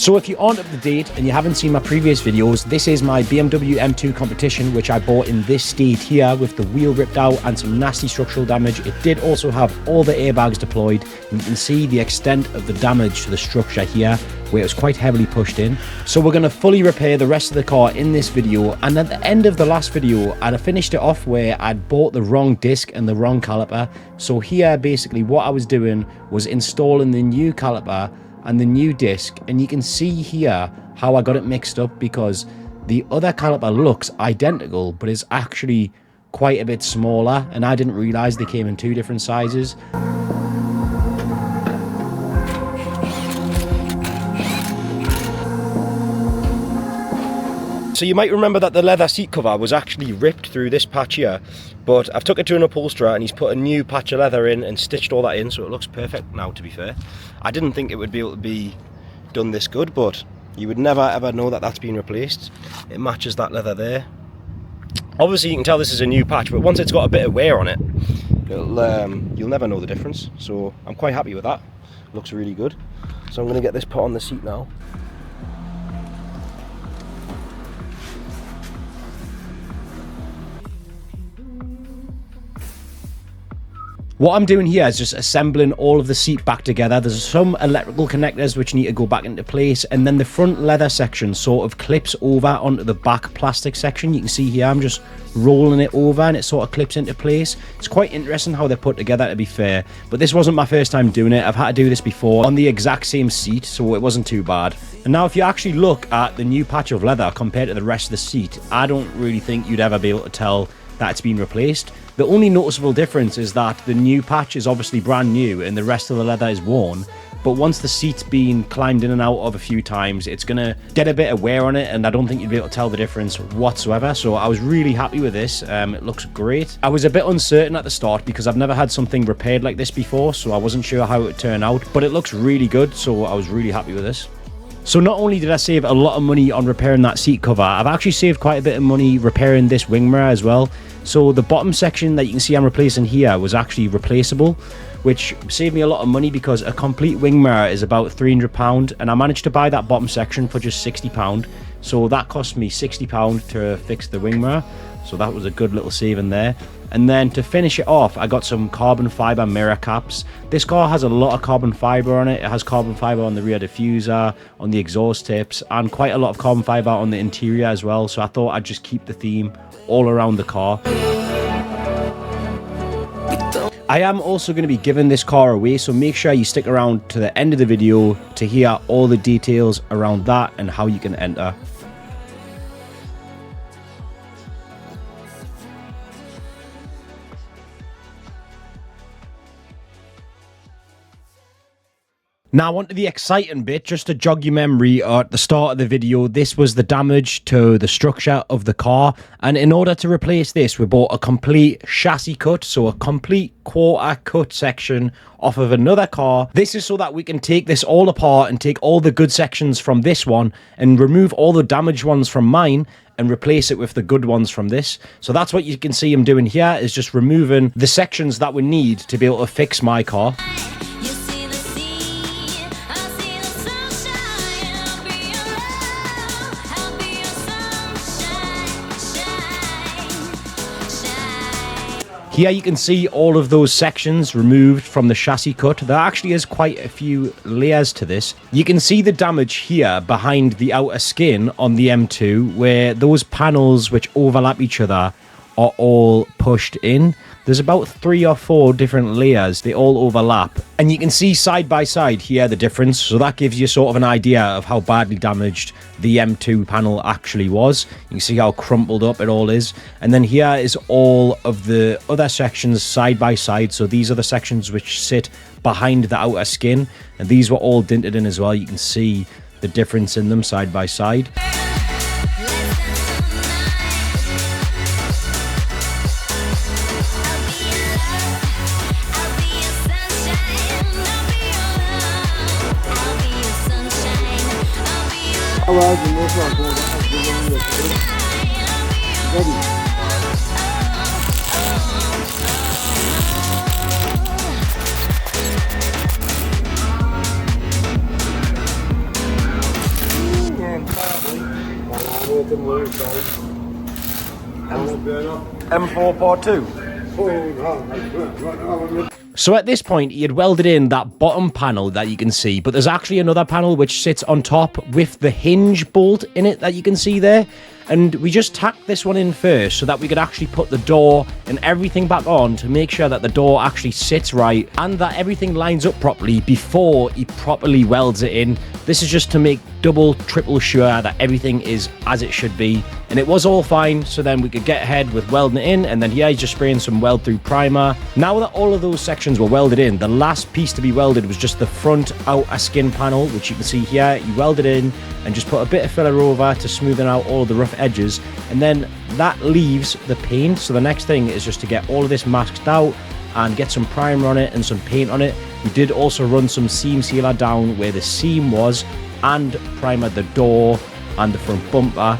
So if you aren't up to date and you haven't seen my previous videos, this is my BMW M2 competition, which I bought in this state here with the wheel ripped out and some nasty structural damage. It did also have all the airbags deployed, and you can see the extent of the damage to the structure here, where it was quite heavily pushed in. So we're going to fully repair the rest of the car in this video, and at the end of the last video I'd finished it off where I'd bought the wrong disc and the wrong caliper. So here basically what I was doing was installing the new caliper and the new disc, and you can see here how I got it mixed up, because the other caliper looks identical but is actually quite a bit smaller, and I didn't realize they came in two different sizes. So you might remember that the leather seat cover was actually ripped through this patch here, but I've took it to an upholsterer and he's put a new patch of leather in and stitched all that in, so it looks perfect now, to be fair. I didn't think it would be able to be done this good, but you would never ever know that that's been replaced. It matches that leather there. Obviously you can tell this is a new patch, but once it's got a bit of wear on it, you'll never know the difference. So I'm quite happy with that. Looks really good. So I'm going to get this put on the seat now. What I'm doing here is just assembling all of the seat back together. There's some electrical connectors which need to go back into place, and then the front leather section sort of clips over onto the back plastic section. You can see here I'm just rolling it over and it sort of clips into place. It's quite interesting how they're put together, to be fair, but this wasn't my first time doing it. I've had to do this before on the exact same seat, so it wasn't too bad. And now if you actually look at the new patch of leather compared to the rest of the seat, I don't really think you'd ever be able to tell that it's been replaced. The only noticeable difference is that the new patch is obviously brand new and the rest of the leather is worn, but once the seat's been climbed in and out of a few times, it's gonna get a bit of wear on it, and I don't think you'd be able to tell the difference whatsoever. So I was really happy with this. It looks great. I was a bit uncertain at the start because I've never had something repaired like this before, so I wasn't sure how it would turn out, but it looks really good, so I was really happy with this. So not only did I save a lot of money on repairing that seat cover, I've actually saved quite a bit of money repairing this wing mirror as well. So the bottom section that you can see I'm replacing here was actually replaceable, which saved me a lot of money because a complete wing mirror is about £300, and I managed to buy that bottom section for just £60. So that cost me £60 to fix the wing mirror. So that was a good little saving there. And then to finish it off, I got some carbon fiber mirror caps. This car has a lot of carbon fiber on it. It has carbon fiber on the rear diffuser, on the exhaust tips, and quite a lot of carbon fiber on the interior as well. So I thought I'd just keep the theme all around the car. I am also going to be giving this car away, so make sure you stick around to the end of the video to hear all the details around that and how you can enter. Now on to the exciting bit. Just to jog your memory, at the start of the video, this was the damage to the structure of the car, and in order to replace this we bought a complete chassis cut, so a complete quarter cut section off of another car. This is so that we can take this all apart and take all the good sections from this one and remove all the damaged ones from mine and replace it with the good ones from this. So that's what you can see I'm doing here, is just removing the sections that we need to be able to fix my car. Here you can see all of those sections removed from the chassis cut. There actually is quite a few layers to this. You can see the damage here behind the outer skin on the M2, where those panels which overlap each other are all pushed in. There's about 3 or 4 different layers. They all overlap. And you can see side by side here the difference. So that gives you sort of an idea of how badly damaged the M2 panel actually was. You can see how crumpled up it all is. And then here is all of the other sections side by side. So these are the sections which sit behind the outer skin. And these were all dinted in as well. You can see the difference in them side by side. M4 Part 2. So at this point, he had welded in that bottom panel that you can see, but there's actually another panel which sits on top with the hinge bolt in it that you can see there. And we just tacked this one in first so that we could actually put the door and everything back on to make sure that the door actually sits right and that everything lines up properly before he properly welds it in. This is just to make double, triple sure that everything is as it should be. And it was all fine, so then we could get ahead with welding it in, and then yeah, he's just spraying some weld through primer. Now that all of those sections were welded in, the last piece to be welded was just the front outer skin panel, which you can see here. He welded in and just put a bit of filler over to smoothen out all of the rough edges, and then that leaves the paint. So the next thing is just to get all of this masked out and get some primer on it and some paint on it. We did also run some seam sealer down where the seam was and primer the door and the front bumper.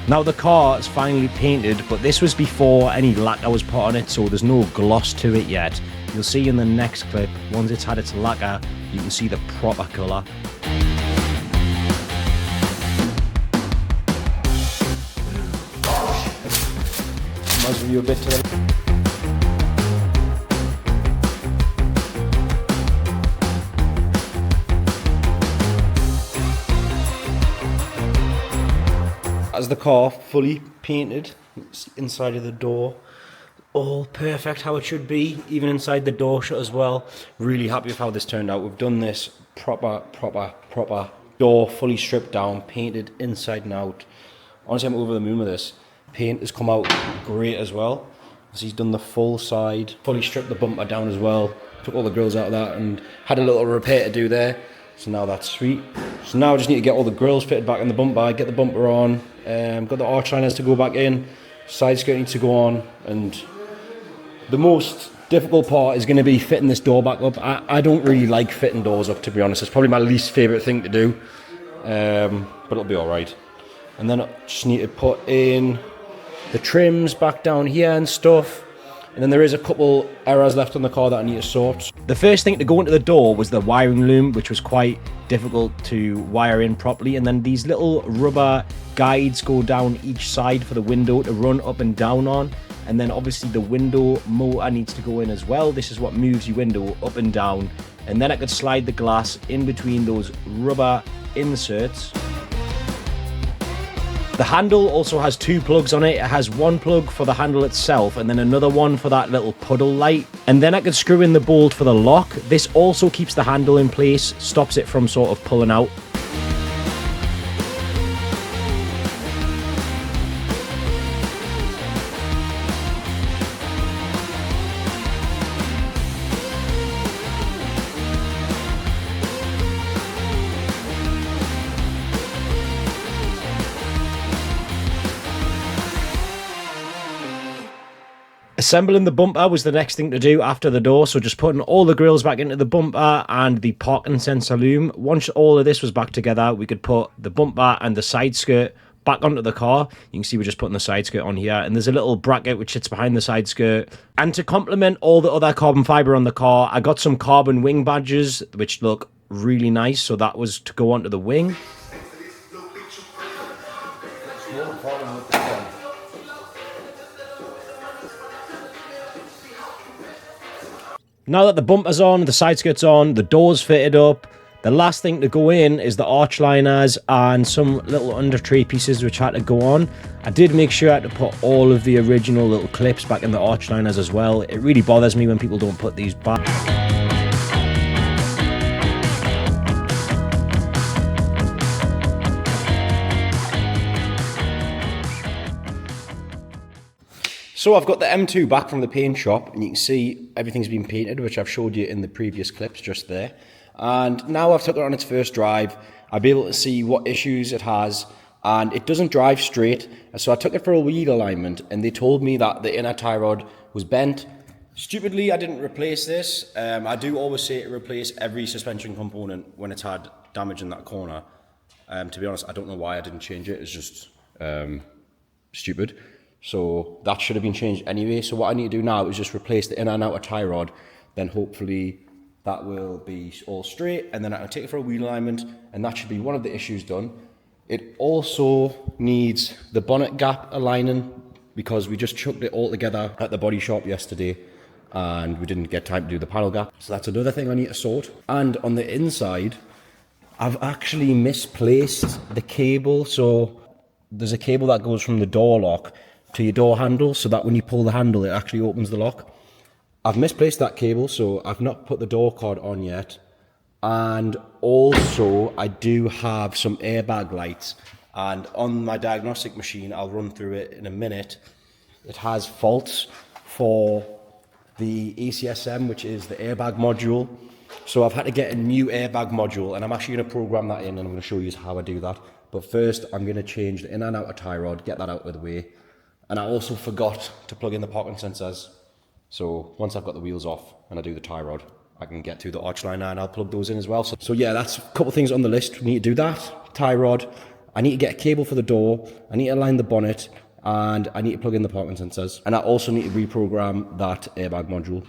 Now the car is finally painted, but this was before any lacquer was put on it, so there's no gloss to it yet. You'll see in the next clip, once it's had its lacquer, you can see the proper colour. Might give you a bit to the... As the car fully painted inside of the door, all perfect how it should be, even inside the door shut as well. Really happy with how this turned out. We've done this proper door, fully stripped down, painted inside and out. Honestly, I'm over the moon with this. Paint has come out great as well. So he's done the full side, fully stripped the bumper down as well, took all the grills out of that and had a little repair to do there. So now that's sweet. So now I just need to get all the grills fitted back in the bumper, get the bumper on, got the arch liners to go back in, side skirt needs to go on, and the most difficult part is going to be fitting this door back up. I don't really like fitting doors up, to be honest. It's probably my least favourite thing to do, but it'll be alright. And then I just need to put in the trims back down here and stuff. And then there is a couple errors left on the car that I need to sort. The first thing to go into the door was the wiring loom, which was quite difficult to wire in properly. And then these little rubber guides go down each side for the window to run up and down on. And then obviously the window motor needs to go in as well. This is what moves your window up and down. And then I could slide the glass in between those rubber inserts. The handle also has two plugs on it. It has one plug for the handle itself and then another one for that little puddle light. And then I could screw in the bolt for the lock. This also keeps the handle in place, stops it from sort of pulling out. Assembling the bumper was the next thing to do after the door, so just putting all the grills back into the bumper and the parking sensor loom. Once all of this was back together, we could put the bumper and the side skirt back onto the car. You can see we're just putting the side skirt on here, and there's a little bracket which sits behind the side skirt. And to complement all the other carbon fibre on the car, I got some carbon wing badges which look really nice, so that was to go onto the wing. Now that the bumper's on, the side skirt's on, the door's fitted up, the last thing to go in is the arch liners and some little under tray pieces which had to go on. I did make sure I had to put all of the original little clips back in the arch liners as well. It really bothers me when people don't put these back. So I've got the M2 back from the paint shop, and you can see everything's been painted, which I've showed you in the previous clips just there. And now I've took it on its first drive, I'll be able to see what issues it has, and it doesn't drive straight. So I took it for a wheel alignment, and they told me that the inner tie rod was bent. Stupidly, I didn't replace this. I do always say to replace every suspension component when it's had damage in that corner. To be honest, I don't know why I didn't change it. It's just stupid. So that should have been changed anyway. So what I need to do now is just replace the inner and outer tie rod. Then hopefully that will be all straight. And then I can take it for a wheel alignment. And that should be one of the issues done. It also needs the bonnet gap aligning because we just chucked it all together at the body shop yesterday and we didn't get time to do the panel gap. So that's another thing I need to sort. And on the inside, I've actually misplaced the cable. So there's a cable that goes from the door lock to your door handle so that when you pull the handle, it actually opens the lock. I've misplaced that cable, so I've not put the door card on yet. And also, I do have some airbag lights. And on my diagnostic machine, I'll run through it in a minute. It has faults for the ACSM, which is the airbag module. So I've had to get a new airbag module, and I'm actually going to program that in, and I'm going to show you how I do that. But first, I'm going to change the in and outer tie rod, get that out of the way. And I also forgot to plug in the parking sensors. So once I've got the wheels off and I do the tie rod, I can get to the arch liner and I'll plug those in as well. So yeah, that's a couple of things on the list. We need to do that, tie rod. I need to get a cable for the door. I need to align the bonnet, and I need to plug in the parking sensors. And I also need to reprogram that airbag module.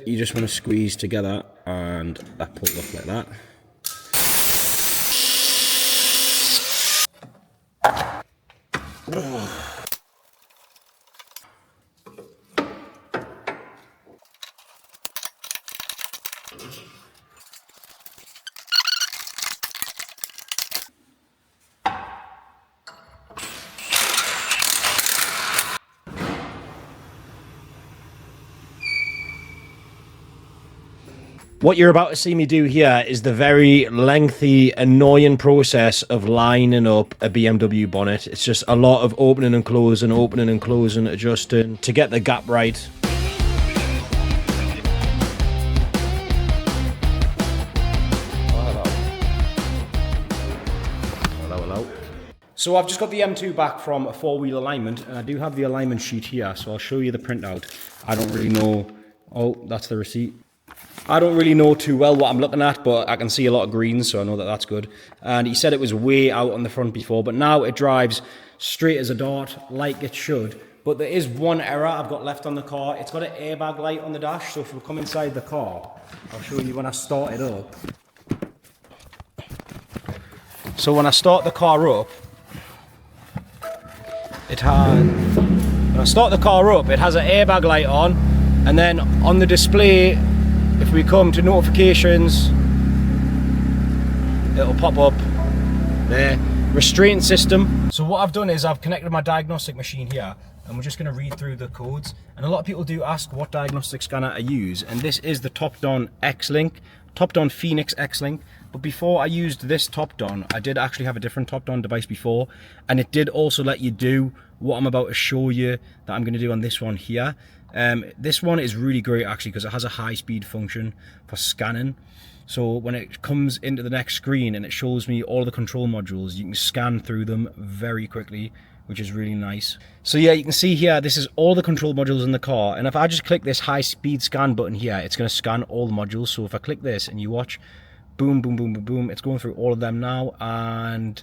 You just want to squeeze together and that pulls off like that. What you're about to see me do here is the very lengthy, annoying process of lining up a BMW bonnet. It's just a lot of opening and closing, adjusting to get the gap right. Hello. So I've just got the M2 back from a 4-wheel alignment, and I do have the alignment sheet here, so I'll show you the printout. I don't really know. Oh, that's the receipt. I don't really know too well what I'm looking at, but I can see a lot of greens, so I know that that's good. And he said it was way out on the front before, but now it drives straight as a dart, like it should. But there is one error I've got left on the car. It's got an airbag light on the dash, so if we come inside the car, I'll show you when I start it up. So when I start the car up, it has an airbag light on, and then on the display, if we come to notifications, it'll pop up there, restraint system. So what I've done is I've connected my diagnostic machine here, and we're just going to read through the codes. And a lot of people do ask what diagnostic scanner I use, and this is the Topdon X-Link, Topdon Phoenix X-Link. But before I used this Topdon, I did actually have a different Topdon device before, and it did also let you do what I'm about to show you that I'm going to do on this one here. This one is really great actually because it has a high-speed function for scanning. So when it comes into the next screen and it shows me all the control modules, you can scan through them very quickly, which is really nice. So yeah, you can see here, this is all the control modules in the car. And if I just click this high-speed scan button here, it's going to scan all the modules. So if I click this and you watch, boom, boom, boom, boom, boom, it's going through all of them now. And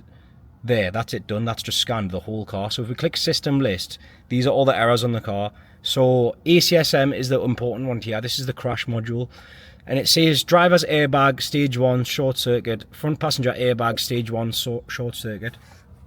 there, that's it done. That's just scanned the whole car. So if we click system list, these are all the errors on the car. So ACSM is the important one here. This is the crash module, and it says driver's airbag stage 1 short circuit, front passenger airbag stage 1 short circuit.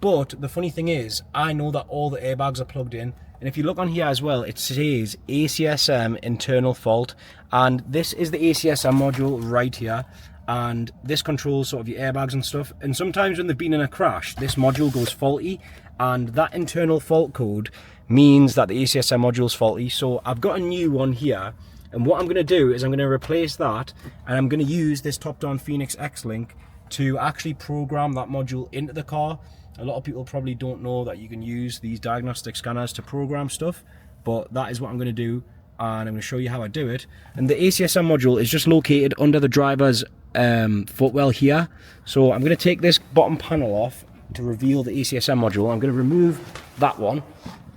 But the funny thing is, I know that all the airbags are plugged in, and if you look on here as well, it says ACSM internal fault, and this is the ACSM module right here. And this controls sort of your airbags and stuff. And sometimes when they've been in a crash, this module goes faulty, and that internal fault code means that the ACSM module is faulty. So I've got a new one here, and what I'm going to do is I'm going to replace that, and I'm going to use this Topdon Phoenix X-Link to actually program that module into the car. A lot of people probably don't know that you can use these diagnostic scanners to program stuff, but that is what I'm going to do, and I'm going to show you how I do it. And the ACSM module is just located under the driver's footwell here. So I'm going to take this bottom panel off to reveal the ACSM module. I'm going to remove that one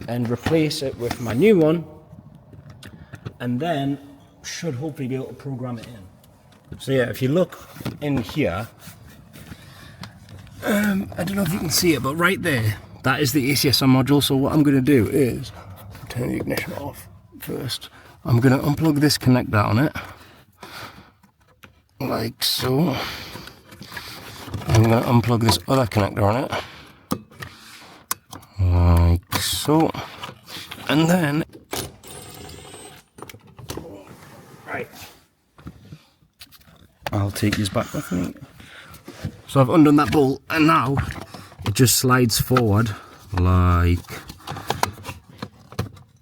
and replace it with my new one, and then should hopefully be able to program it in. So yeah, if you look in here, I don't know if you can see it, but right there, that is the ACSM module. So what I'm going to do is turn the ignition off first. I'm going to unplug this connector on it, like so. I'm going to unplug this other connector on it, like so, and then, right, I'll take this back with me. So I've undone that bolt, and now it just slides forward like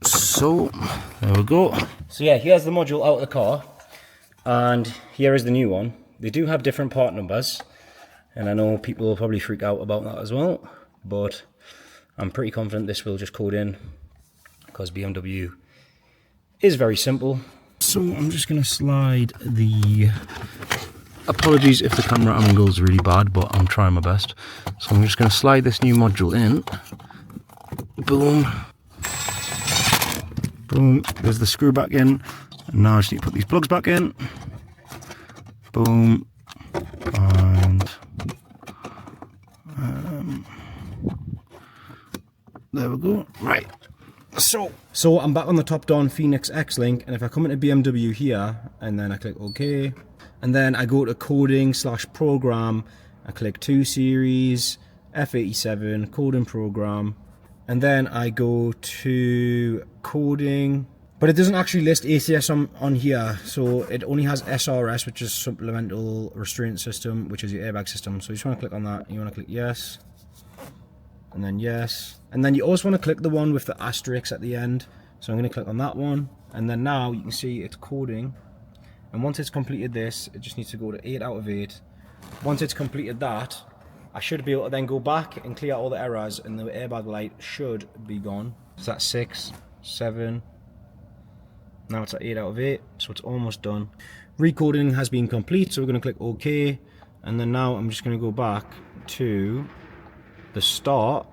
so. There we go. So yeah, here's the module out of the car, and here is the new one. They do have different part numbers, and I know people will probably freak out about that as well, but I'm pretty confident this will just code in, because BMW is very simple. So I'm just going to slide the... Apologies if the camera angle is really bad, but I'm trying my best. So I'm just going to slide this new module in. Boom. Boom. There's the screw back in. And now I just need to put these plugs back in. Boom. And... there we go. Right. So I'm back on the top-down Phoenix X-Link, and if I come into BMW here, and then I click OK, and then I go to coding/program, I click 2 series, F87, code and program, and then I go to coding, but it doesn't actually list ACS on here, so it only has SRS, which is supplemental restraint system, which is your airbag system. So you just want to click on that, and you want to click yes, and then yes, and then you also want to click the one with the asterisk at the end. So I'm going to click on that one, and then now you can see it's coding. And once it's completed this, it just needs to go to 8 out of 8. Once it's completed that, I should be able to then go back and clear all the errors, and the airbag light should be gone. So that's 6, 7. Now it's at 8 out of 8, so it's almost done. Recoding has been complete, so we're going to click OK. And then now I'm just going to go back to the start,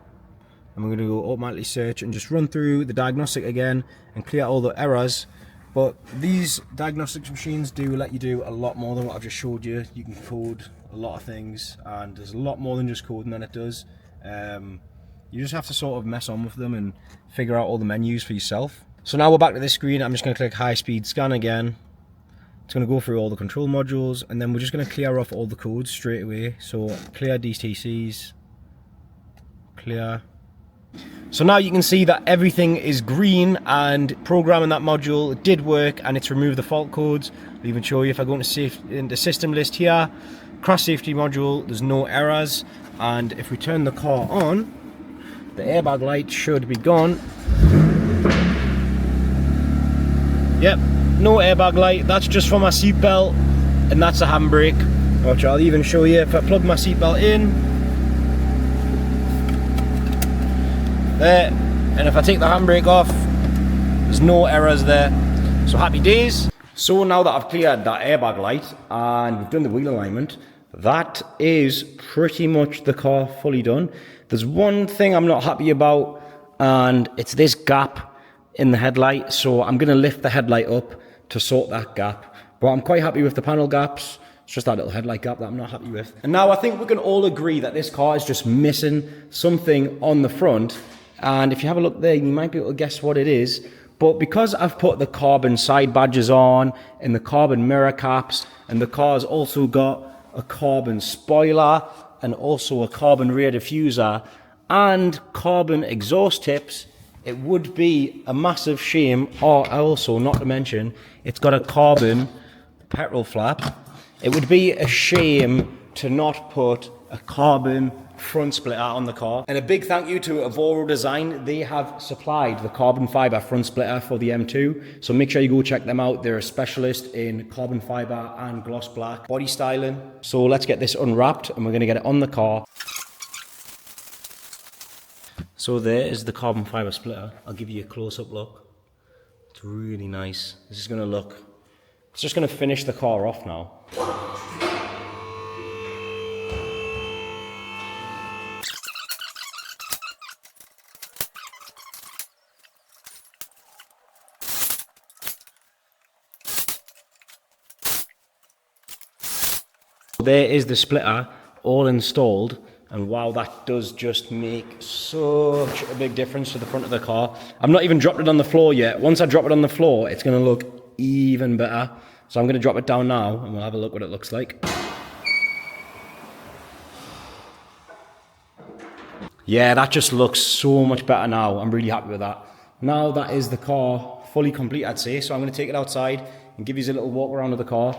and we're going to go automatically search and just run through the diagnostic again and clear all the errors. But these diagnostics machines do let you do a lot more than what I've just showed you. You can code a lot of things, and there's a lot more than just coding than it does. You just have to sort of mess on with them and figure out all the menus for yourself. So now we're back to this screen. I'm just going to click high speed scan again. It's going to go through all the control modules, and then we're just going to clear off all the codes straight away. So clear DTCs, clear. So now you can see that everything is green, and programming that module did work, and it's removed the fault codes. I'll even show you if I go into system list here, crash safety module, there's no errors, and if we turn the car on, the airbag light should be gone. Yep, no airbag light, that's just for my seatbelt, and that's a handbrake, which I'll even show you if I plug my seatbelt in. There, and if I take the handbrake off, there's no errors there, so happy days. So now that I've cleared that airbag light and we've done the wheel alignment, that is pretty much the car fully done. There's one thing I'm not happy about, and it's this gap in the headlight, so I'm going to lift the headlight up to sort that gap, but I'm quite happy with the panel gaps. It's just that little headlight gap that I'm not happy with. And now I think we can all agree that this car is just missing something on the front. And if you have a look there, you might be able to guess what it is. But because I've put the carbon side badges on and the carbon mirror caps, and the car's also got a carbon spoiler and also a carbon rear diffuser and carbon exhaust tips, it would be a massive shame, or also not to mention, it's got a carbon petrol flap. It would be a shame to not put a carbon front splitter on the car. And a big thank you to AVORO Design. They have supplied the carbon fiber front splitter for the M2, so make sure you go check them out. They're a specialist in carbon fiber and gloss black body styling. So let's get this unwrapped, and we're going to get it on the car. So there is the carbon fiber splitter. I'll give you a close-up look. It's really nice. This is going to look, it's just going to finish the car off now. There is the splitter all installed, and wow, that does just make such a big difference to the front of the car. I've not even dropped it on the floor yet. Once I drop it on the floor, it's going to look even better. So I'm going to drop it down now and we'll have a look what it looks like. Yeah, that just looks so much better now. I'm really happy with that. Now that is the car fully complete, I'd say. So I'm going to take it outside and give you a little walk around of the car.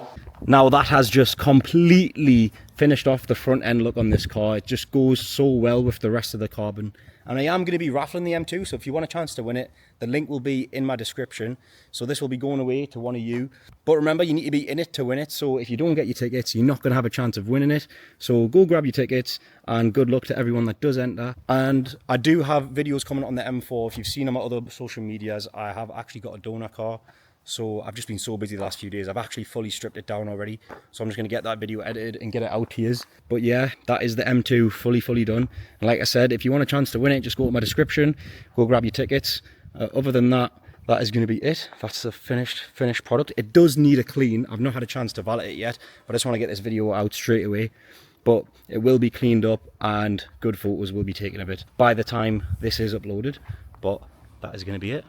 Now that has just completely finished off the front end look on this car. It just goes so well with the rest of the carbon. And I am going to be raffling the M2, so if you want a chance to win it, the link will be in my description. So this will be going away to one of you. But remember, you need to be in it to win it. So if you don't get your tickets, you're not going to have a chance of winning it. So go grab your tickets and good luck to everyone that does enter. And I do have videos coming on the M4. If you've seen them on other social medias, I have actually got a donor car. So I've just been so busy the last few days. I've actually fully stripped it down already. So I'm just going to get that video edited and get it out to you. But yeah, that is the M2 fully done. And like I said, if you want a chance to win it, just go to my description, go grab your tickets. Other than that, that is going to be it. That's the finished product. It does need a clean. I've not had a chance to valet it yet, but I just want to get this video out straight away. But it will be cleaned up and good photos will be taken of it by the time this is uploaded. But that is going to be it.